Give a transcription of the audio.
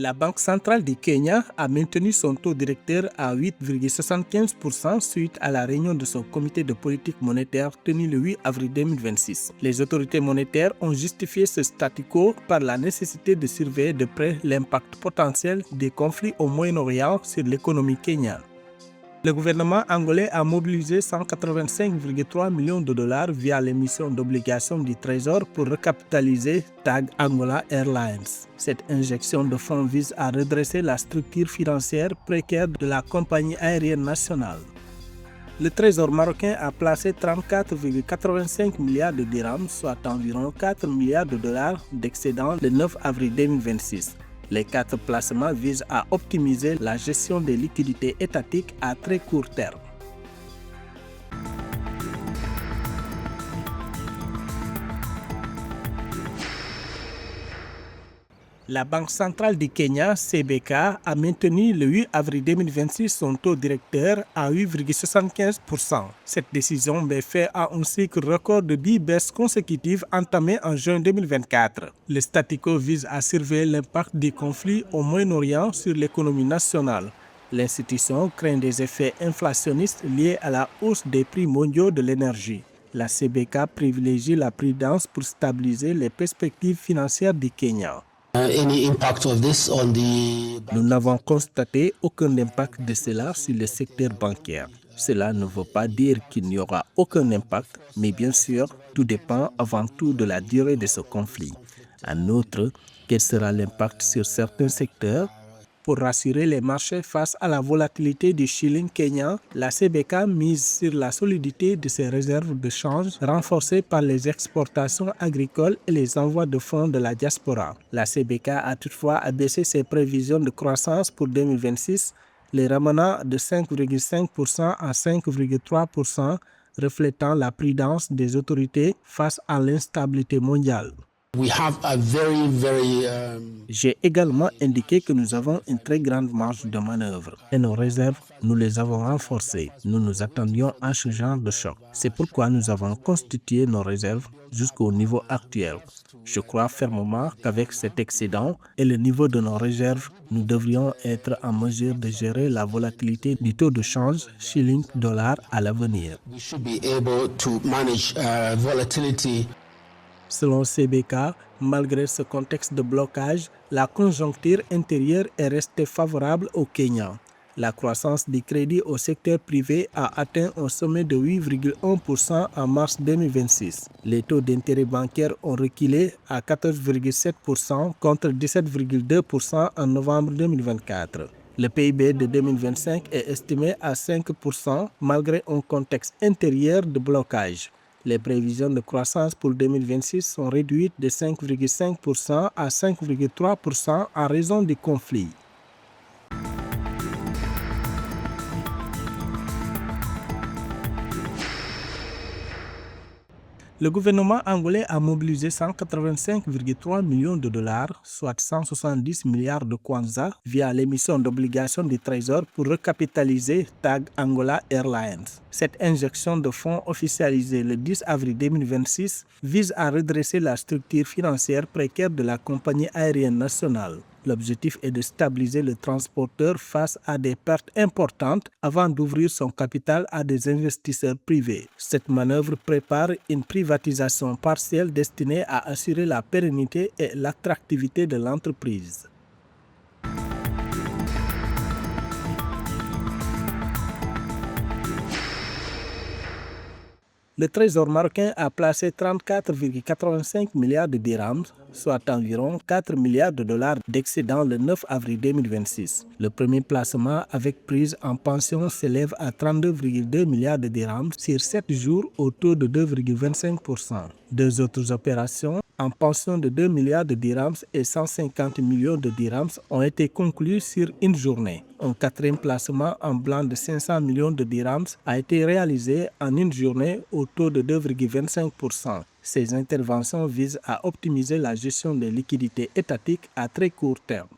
La Banque centrale du Kenya a maintenu son taux directeur à 8,75% suite à la réunion de son comité de politique monétaire tenue le 8 avril 2026. Les autorités monétaires ont justifié ce statu quo par la nécessité de surveiller de près l'impact potentiel des conflits au Moyen-Orient sur l'économie kenyane. Le gouvernement angolais a mobilisé 185,3 millions de dollars via l'émission d'obligations du Trésor pour recapitaliser TAG Angola Airlines. Cette injection de fonds vise à redresser la structure financière précaire de la compagnie aérienne nationale. Le Trésor marocain a placé 34,85 milliards de dirhams, soit environ 4 milliards de dollars d'excédent le 9 avril 2026. Les 4 placements visent à optimiser la gestion des liquidités étatiques à très court terme. La Banque centrale du Kenya, CBK, a maintenu le 8 avril 2026 son taux directeur à 8,75%. Cette décision met fin à un cycle record de 10 baisses consécutives entamées en juin 2024. Le statu quo vise à surveiller l'impact des conflits au Moyen-Orient sur l'économie nationale. L'institution craint des effets inflationnistes liés à la hausse des prix mondiaux de l'énergie. La CBK privilégie la prudence pour stabiliser les perspectives financières du Kenya. Nous n'avons constaté aucun impact de cela sur le secteur bancaire. Cela ne veut pas dire qu'il n'y aura aucun impact, mais bien sûr, tout dépend avant tout de la durée de ce conflit. En outre, quel sera l'impact sur certains secteurs? Pour rassurer les marchés face à la volatilité du shilling kenyan, la CBK mise sur la solidité de ses réserves de change renforcées par les exportations agricoles et les envois de fonds de la diaspora. La CBK a toutefois abaissé ses prévisions de croissance pour 2026, les ramenant de 5,5% à 5,3%, reflétant la prudence des autorités face à l'instabilité mondiale. J'ai également indiqué que nous avons une très grande marge de manœuvre et nos réserves, nous les avons renforcées. Nous nous attendions à ce genre de choc. C'est pourquoi nous avons constitué nos réserves jusqu'au niveau actuel. Je crois fermement qu'avec cet excédent et le niveau de nos réserves, nous devrions être en mesure de gérer la volatilité du taux de change shilling-dollar à l'avenir. Selon CBK, malgré ce contexte de blocage, la conjoncture intérieure est restée favorable au Kenya. La croissance du crédit au secteur privé a atteint un sommet de 8,1% en mars 2026. Les taux d'intérêt bancaires ont reculé à 14,7% contre 17,2% en novembre 2024. Le PIB de 2025 est estimé à 5% malgré un contexte intérieur de blocage. Les prévisions de croissance pour 2026 sont réduites de 5,5% à 5,3% en raison du conflit. Le gouvernement angolais a mobilisé 185,3 millions de dollars, soit 170 milliards de kwanza, via l'émission d'obligations du Trésor pour recapitaliser TAG Angola Airlines. Cette injection de fonds officialisée le 10 avril 2026 vise à redresser la structure financière précaire de la compagnie aérienne nationale. L'objectif est de stabiliser le transporteur face à des pertes importantes avant d'ouvrir son capital à des investisseurs privés. Cette manœuvre prépare une privatisation partielle destinée à assurer la pérennité et l'attractivité de l'entreprise. Le Trésor marocain a placé 34,85 milliards de dirhams, soit environ 4 milliards de dollars d'excédent le 9 avril 2026. Le premier placement avec prise en pension s'élève à 32,2 milliards de dirhams sur 7 jours au taux de 2,25%. Deux autres opérations en pension de 2 milliards de dirhams et 150 millions de dirhams ont été conclues sur une journée. Un quatrième placement en blanc de 500 millions de dirhams a été réalisé en une journée au taux de 2,25%. Ces interventions visent à optimiser la gestion des liquidités étatiques à très court terme.